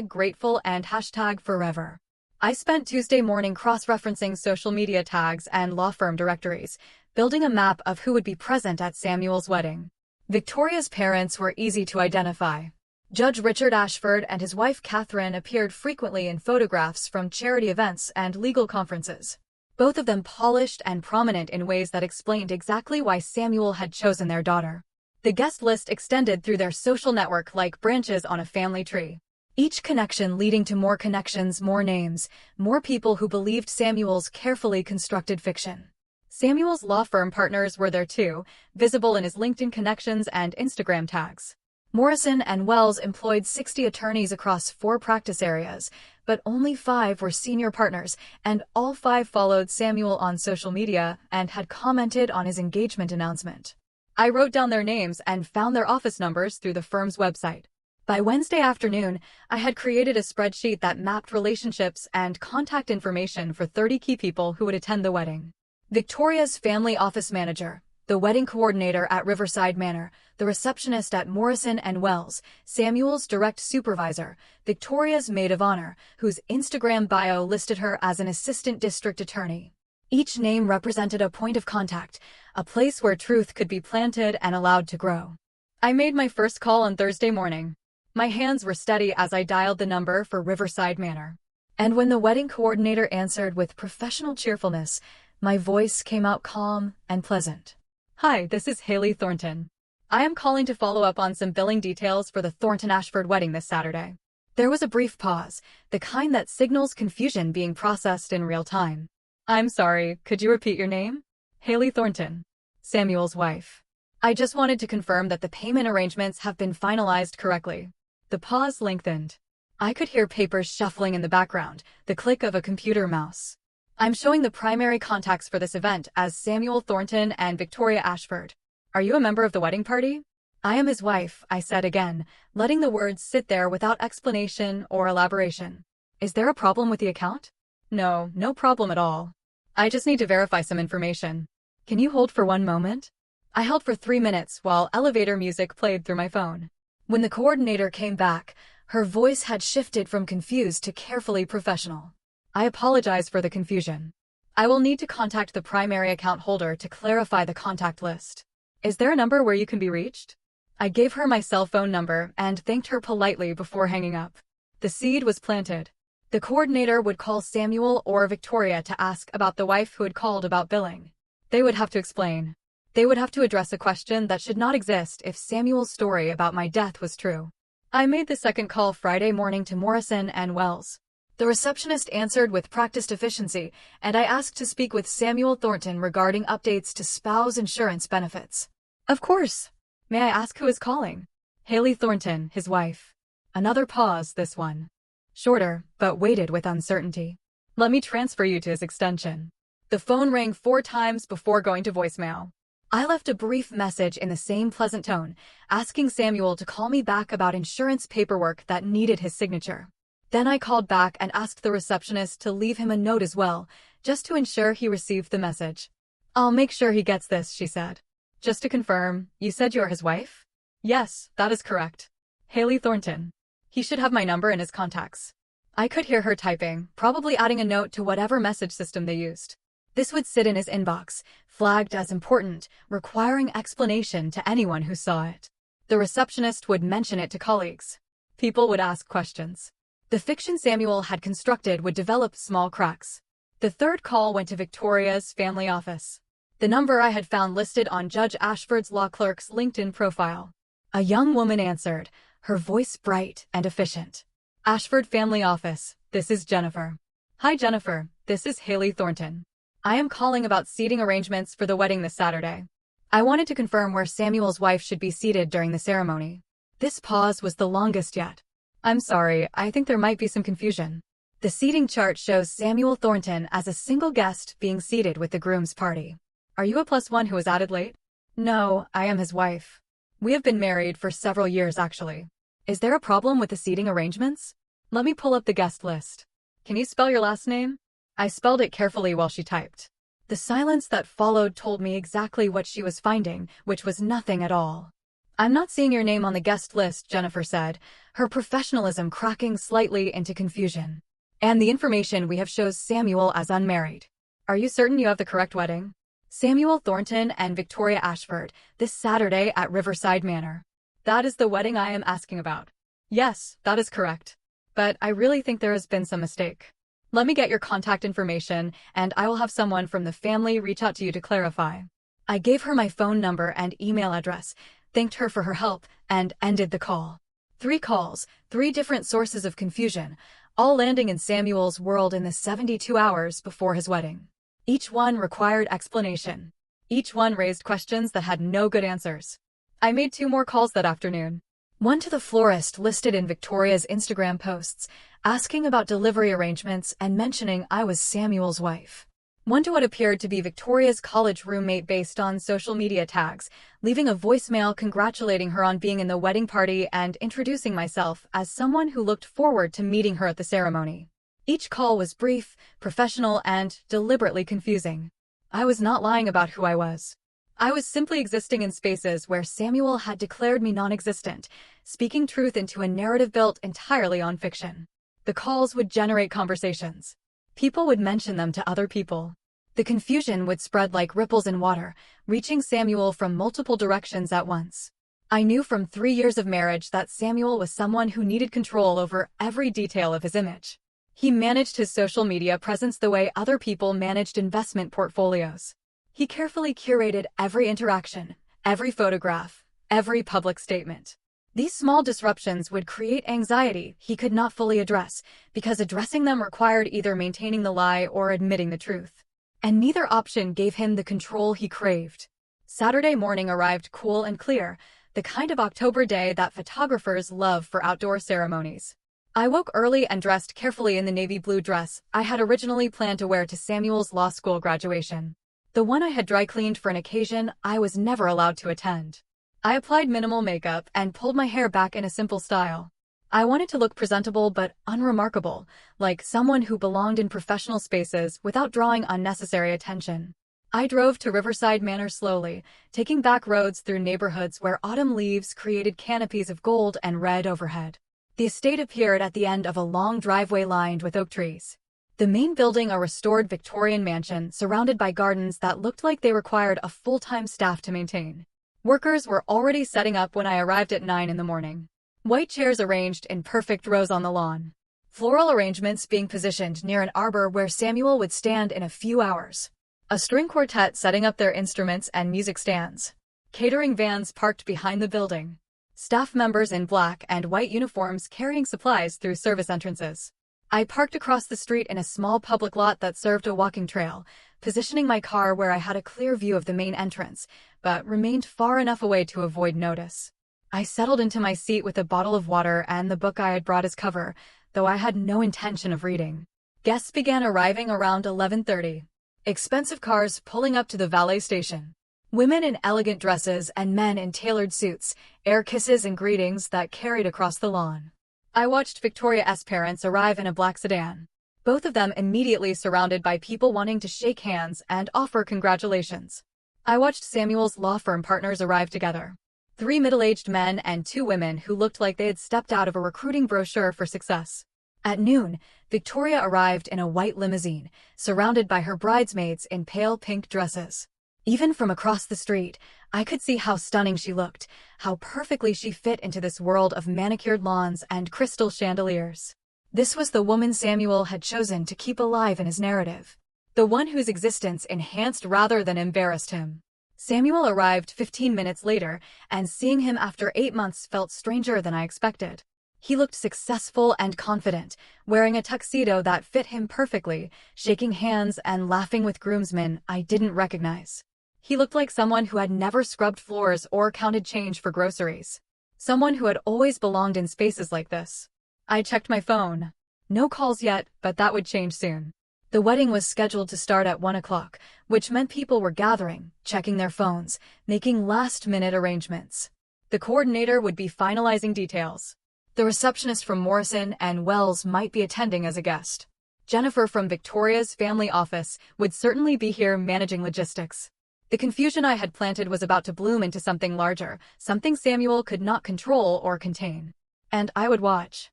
#grateful and #forever. I spent Tuesday morning cross-referencing social media tags and law firm directories, building a map of who would be present at Samuel's wedding. Victoria's parents were easy to identify. Judge Richard Ashford and his wife Catherine appeared frequently in photographs from charity events and legal conferences. Both of them polished and prominent in ways that explained exactly why Samuel had chosen their daughter. The guest list extended through their social network like branches on a family tree. Each connection leading to more connections, more names, more people who believed Samuel's carefully constructed fiction. Samuel's law firm partners were there too, visible in his LinkedIn connections and Instagram tags. Morrison & Wells employed 60 attorneys across 4 practice areas, but only 5 were senior partners, and all 5 followed Samuel on social media and had commented on his engagement announcement. I wrote down their names and found their office numbers through the firm's website. By Wednesday afternoon, I had created a spreadsheet that mapped relationships and contact information for 30 key people who would attend the wedding. Victoria's family office manager, the wedding coordinator at Riverside Manor, the receptionist at Morrison & Wells, Samuel's direct supervisor, Victoria's maid of honor, whose Instagram bio listed her as an assistant district attorney. Each name represented a point of contact, a place where truth could be planted and allowed to grow. I made my first call on Thursday morning. My hands were steady as I dialed the number for Riverside Manor. And when the wedding coordinator answered with professional cheerfulness, my voice came out calm and pleasant. Hi, this is Haley Thornton. I am calling to follow up on some billing details for the Thornton-Ashford wedding this Saturday. There was a brief pause, the kind that signals confusion being processed in real time. I'm sorry, could you repeat your name? Haley Thornton, Samuel's wife. I just wanted to confirm that the payment arrangements have been finalized correctly. The pause lengthened. I could hear papers shuffling in the background, the click of a computer mouse. I'm showing the primary contacts for this event as Samuel Thornton and Victoria Ashford. Are you a member of the wedding party? I am his wife, I said again, letting the words sit there without explanation or elaboration. Is there a problem with the account? No, no problem at all. I just need to verify some information. Can you hold for one moment? I held for 3 minutes while elevator music played through my phone. When the coordinator came back, her voice had shifted from confused to carefully professional. I apologize for the confusion. I will need to contact the primary account holder to clarify the contact list. Is there a number where you can be reached? I gave her my cell phone number and thanked her politely before hanging up. The seed was planted. The coordinator would call Samuel or Victoria to ask about the wife who had called about billing. They would have to explain. They would have to address a question that should not exist if Samuel's story about my death was true. I made the second call Friday morning to Morrison and Wells. The receptionist answered with practiced efficiency, and I asked to speak with Samuel Thornton regarding updates to spouse insurance benefits. Of course. May I ask who is calling? Haley Thornton, his wife. Another pause, this one. Shorter, but weighted with uncertainty. Let me transfer you to his extension. The phone rang 4 times before going to voicemail. I left a brief message in the same pleasant tone, asking Samuel to call me back about insurance paperwork that needed his signature. Then I called back and asked the receptionist to leave him a note as well, just to ensure he received the message. I'll make sure he gets this, she said. Just to confirm, you said you're his wife? Yes, that is correct. Haley Thornton. He should have my number in his contacts. I could hear her typing, probably adding a note to whatever message system they used. This would sit in his inbox, flagged as important, requiring explanation to anyone who saw it. The receptionist would mention it to colleagues. People would ask questions. The fiction Samuel had constructed would develop small cracks. The third call went to Victoria's family office. The number I had found listed on Judge Ashford's law clerk's LinkedIn profile. A young woman answered, her voice bright and efficient. Ashford Family Office, this is Jennifer. Hi Jennifer, this is Haley Thornton. I am calling about seating arrangements for the wedding this Saturday. I wanted to confirm where Samuel's wife should be seated during the ceremony. This pause was the longest yet. I'm sorry, I think there might be some confusion. The seating chart shows Samuel Thornton as a single guest being seated with the groom's party. Are you a +1 who was added late? No, I am his wife. We have been married for several years actually. Is there a problem with the seating arrangements? Let me pull up the guest list. Can you spell your last name? I spelled it carefully while she typed. The silence that followed told me exactly what she was finding, which was nothing at all. I'm not seeing your name on the guest list, Jennifer said, her professionalism cracking slightly into confusion. And the information we have shows Samuel as unmarried. Are you certain you have the correct wedding? Samuel Thornton and Victoria Ashford, this Saturday at Riverside Manor. That is the wedding I am asking about. Yes, that is correct. But I really think there has been some mistake. Let me get your contact information, and I will have someone from the family reach out to you to clarify. I gave her my phone number and email address, thanked her for her help, and ended the call. 3 calls, 3 different sources of confusion, all landing in Samuel's world in the 72 hours before his wedding. Each one required explanation. Each one raised questions that had no good answers. I made 2 more calls that afternoon. One to the florist listed in Victoria's Instagram posts, asking about delivery arrangements and mentioning I was Samuel's wife. One to what appeared to be Victoria's college roommate based on social media tags, leaving a voicemail congratulating her on being in the wedding party and introducing myself as someone who looked forward to meeting her at the ceremony. Each call was brief, professional, and deliberately confusing. I was not lying about who I was. I was simply existing in spaces where Samuel had declared me non-existent, speaking truth into a narrative built entirely on fiction. The calls would generate conversations. People would mention them to other people. The confusion would spread like ripples in water, reaching Samuel from multiple directions at once. I knew from 3 years of marriage that Samuel was someone who needed control over every detail of his image. He managed his social media presence the way other people managed investment portfolios. He carefully curated every interaction, every photograph, every public statement. These small disruptions would create anxiety he could not fully address, because addressing them required either maintaining the lie or admitting the truth. And neither option gave him the control he craved. Saturday morning arrived cool and clear, the kind of October day that photographers love for outdoor ceremonies. I woke early and dressed carefully in the navy blue dress I had originally planned to wear to Samuel's law school graduation. The one I had dry cleaned for an occasion I was never allowed to attend. I applied minimal makeup and pulled my hair back in a simple style. I wanted to look presentable but unremarkable, like someone who belonged in professional spaces without drawing unnecessary attention. I drove to Riverside Manor slowly, taking back roads through neighborhoods where autumn leaves created canopies of gold and red overhead. The estate appeared at the end of a long driveway lined with oak trees. The main building, a restored Victorian mansion surrounded by gardens that looked like they required a full-time staff to maintain. Workers were already setting up when I arrived at 9 in the morning. White chairs arranged in perfect rows on the lawn. Floral arrangements being positioned near an arbor where Samuel would stand in a few hours. A string quartet setting up their instruments and music stands. Catering vans parked behind the building. Staff members in black and white uniforms carrying supplies through service entrances. I parked across the street in a small public lot that served a walking trail, positioning my car where I had a clear view of the main entrance, but remained far enough away to avoid notice. I settled into my seat with a bottle of water and the book I had brought as cover, though I had no intention of reading. Guests began arriving around 11:30. Expensive cars pulling up to the valet station. Women in elegant dresses and men in tailored suits, air kisses and greetings that carried across the lawn. I watched Victoria's parents arrive in a black sedan, both of them immediately surrounded by people wanting to shake hands and offer congratulations. I watched Samuel's law firm partners arrive together. 3 middle-aged men and 2 women who looked like they had stepped out of a recruiting brochure for success. At noon, Victoria arrived in a white limousine, surrounded by her bridesmaids in pale pink dresses. Even from across the street, I could see how stunning she looked, how perfectly she fit into this world of manicured lawns and crystal chandeliers. This was the woman Samuel had chosen to keep alive in his narrative. The one whose existence enhanced rather than embarrassed him. Samuel arrived 15 minutes later, and seeing him after 8 months felt stranger than I expected. He looked successful and confident, wearing a tuxedo that fit him perfectly, shaking hands and laughing with groomsmen I didn't recognize. He looked like someone who had never scrubbed floors or counted change for groceries. Someone who had always belonged in spaces like this. I checked my phone. No calls yet, but that would change soon. The wedding was scheduled to start at 1 o'clock, which meant people were gathering, checking their phones, making last-minute arrangements. The coordinator would be finalizing details. The receptionist from Morrison and Wells might be attending as a guest. Jennifer from Victoria's family office would certainly be here managing logistics. The confusion I had planted was about to bloom into something larger, something Samuel could not control or contain. And I would watch.